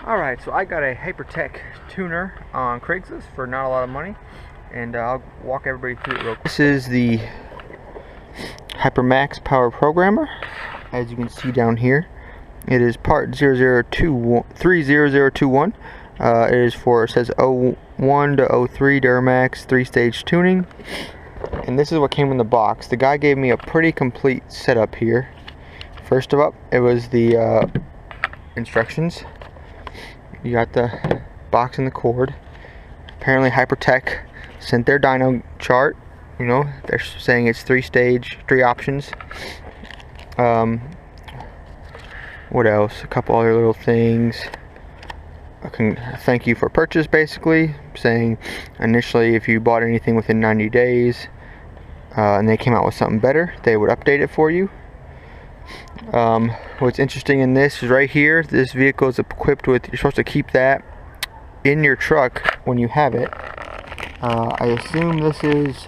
Alright, so I got a Hypertech tuner on Craigslist for not a lot of money, and I'll walk everybody through it real quick. This is the Hypermax Power Programmer, as you can see down here. It is part 30021. It is for, it says 01 to 03 Duramax 3-stage tuning, and this is what came in the box. The guy gave me a pretty complete setup here. First of all, it was the instructions. You got the box and the cord. Apparently Hypertech sent their dyno chart. You know, they're saying it's 3-stage, 3 options. What else? A couple other little things. I can thank you for purchase, basically, saying initially if you bought anything within 90 days and they came out with something better, they would update it for you. What's interesting in this is right here, this vehicle is equipped with, you're supposed to keep that in your truck when you have it. I assume this is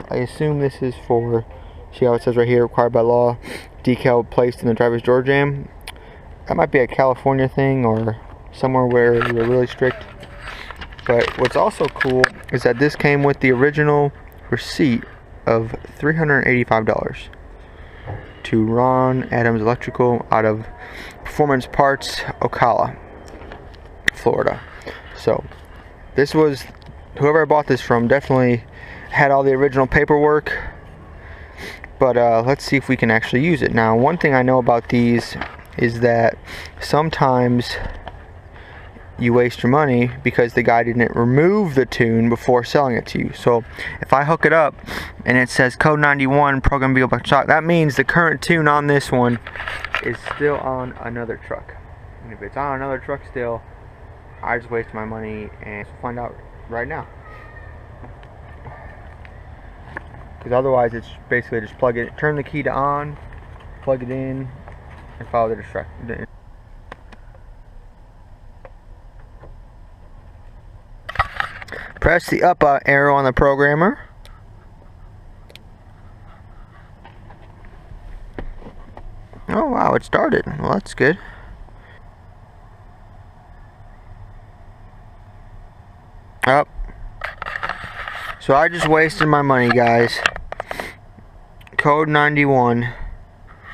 for, see how it says right here, required by law, decal placed in the driver's door jamb. That might be a California thing or somewhere where you're really strict. But what's also cool is that this came with the original receipt of $385 to Ron Adams Electrical out of Performance Parts, Ocala, Florida. So this was, whoever I bought this from definitely had all the original paperwork, but let's see if we can actually use it. Now, one thing I know about these is that sometimes you waste your money because the guy didn't remove the tune before selling it to you. So if I hook it up and it says code 91 program vehicle by stock, that means the current tune on this one is still on another truck. And if it's on another truck still, I just wasted my money, and we'll find out right now. Because otherwise it's basically just plug it, turn the key to on, plug it in, and follow the instructions. Press the up arrow on the programmer. Oh wow, it started. Well, that's good. Up. So I just wasted my money, guys. Code 91.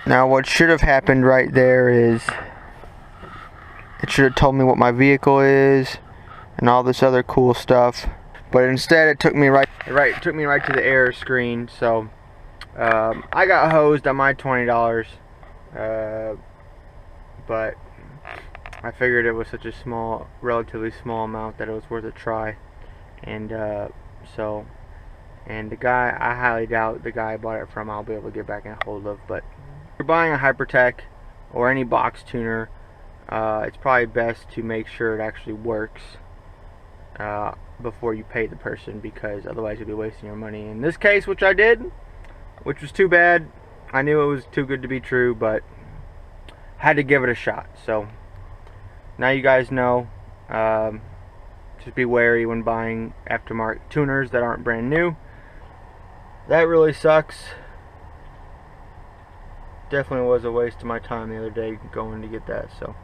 Now what should have happened right there is it should have told me what my vehicle is and all this other cool stuff. But instead it took me right to the error screen. So I got hosed on my $20, but I figured it was such a small, relatively small amount that it was worth a try. And the guy, I highly doubt the guy I bought it from I'll be able to get back in hold of. But if you're buying a Hypertech or any box tuner, it's probably best to make sure it actually works before you pay the person, because otherwise you'll be wasting your money. In this case, which I did, which was too bad. I knew it was too good to be true, but had to give it a shot. So now you guys know. Just be wary when buying aftermarket tuners that aren't brand new. That really sucks. Definitely was a waste of my time the other day going to get that. So,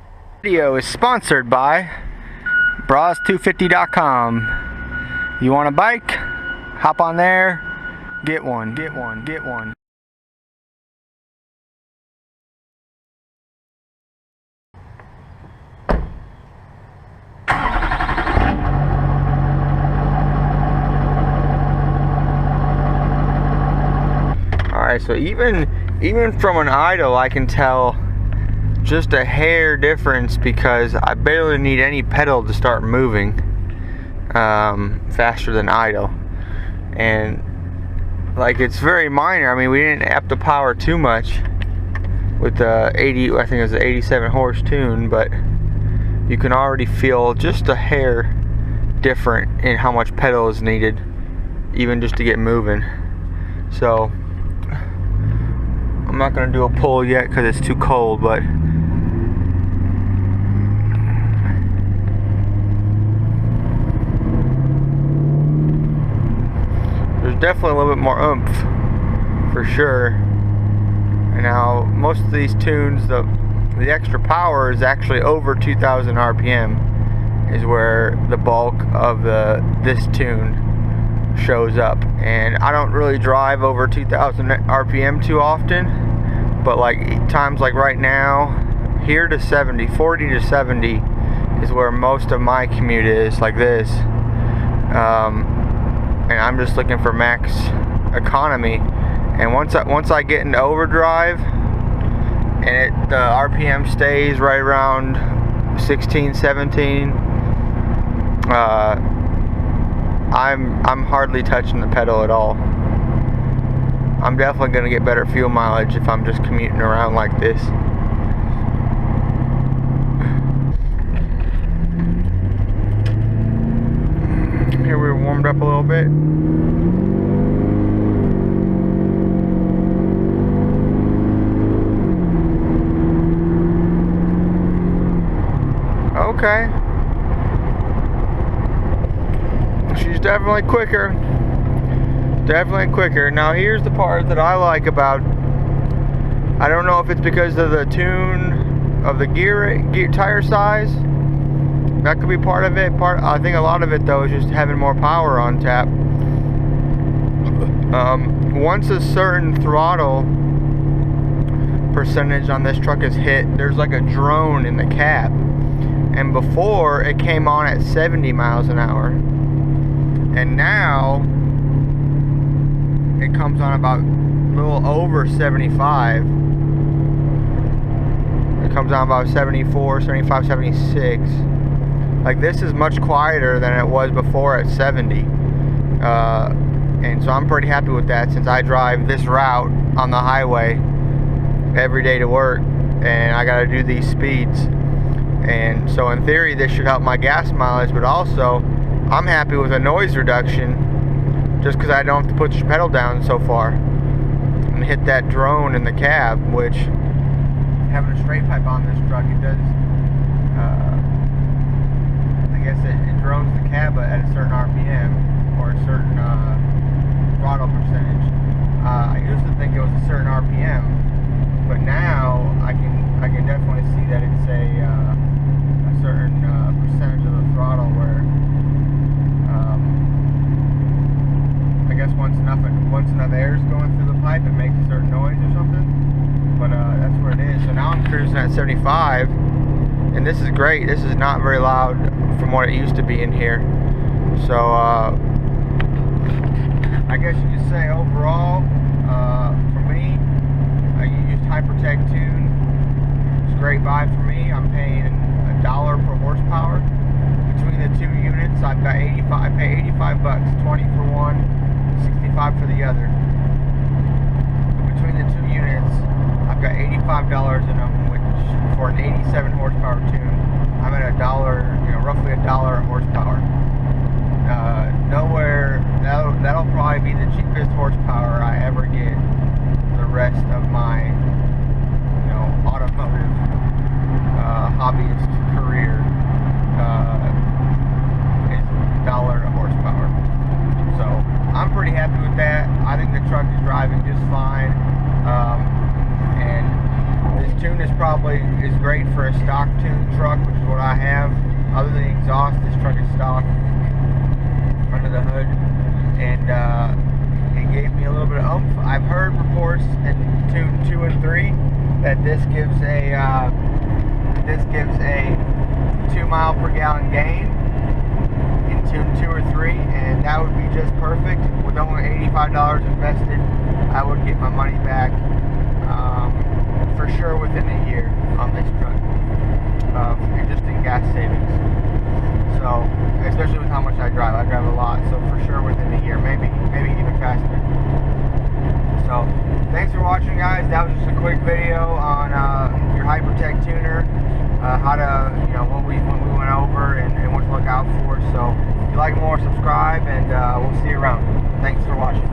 video is sponsored by bras250.com. You want a bike? Hop on there, get one. Alright, so even from an idle I can tell just a hair difference, because I barely need any pedal to start moving faster than idle. And like, it's very minor. I mean, we didn't up the power too much with the 80, I think it was the 87 horse tune, but you can already feel just a hair different in how much pedal is needed, even just to get moving. So I'm not going to do a pull yet because it's too cold, but there's definitely a little bit more oomph for sure. And now most of these tunes, the extra power is actually over 2,000 RPM. is where the bulk of this tune shows up. And I don't really drive over 2,000 RPM too often, but like times like right now, here to 70, 40 to 70 is where most of my commute is, like this. And I'm just looking for max economy. And once I get into overdrive and the RPM stays right around 16, 17, I'm hardly touching the pedal at all. I'm definitely gonna get better fuel mileage if I'm just commuting around like this. Here we're warmed up a little bit. Okay. She's definitely quicker. Definitely quicker. Now here's the part that I like about, I don't know if it's because of the tune of the gear tire size. That could be part of it. I think a lot of it though is just having more power on tap. Once a certain throttle percentage on this truck is hit, there's like a drone in the cab. And before, it came on at 70 miles an hour. And now, it comes on about a little over 75. It comes on about 74, 75, 76. Like, this is much quieter than it was before at 70. And so I'm pretty happy with that, since I drive this route on the highway every day to work. And I gotta do these speeds. And so in theory this should help my gas mileage, but also I'm happy with a noise reduction just because I don't have to put the pedal down so far and hit that drone in the cab, which having a straight pipe on this truck, it does I guess it drones the cab at a certain RPM or a certain throttle percentage. I used to think it was a certain RPM, but now I can definitely see that it's a certain percentage of the throttle where I guess once enough air is going through the pipe, it makes a certain noise or something. But that's where it is. So now I'm cruising at 75, and this is great. This is not very loud from what it used to be in here. So I guess you could say overall, for me, I used Hypertech tune. It's a great buy for me. I'm paying $1 per horsepower between the two units. I've got 85. I pay 85 bucks, 20 for one, 65 for the other. So between the two units, I've got $85 in them, which for an 87 horsepower tune, I'm at roughly $1 a horsepower. Nowhere. That'll probably be the cheapest horsepower I ever get the rest of my, automotive hobbyist career. Is $1 a horsepower. So I'm pretty happy with that. I think the truck is driving just fine. And this tune is great for a stock tune truck, which is what I have. Other than the exhaust, this truck is stock under the hood, and it gave me a little bit of oomph. I've heard reports in tune 2 and 3 that this gives a 2 mile per gallon gain in tune 2 or 3, and that would be just perfect. With only $85 invested, I would get my money back for sure within a year on this truck, just in gas savings. So, especially with how much I drive a lot, so for sure within a year, maybe even faster. So, thanks for watching, guys. That was just a quick video on your Hypertech tuner, how to, what we went over and what to look out for. So, if you like more, subscribe, and we'll see you around. Thanks for watching.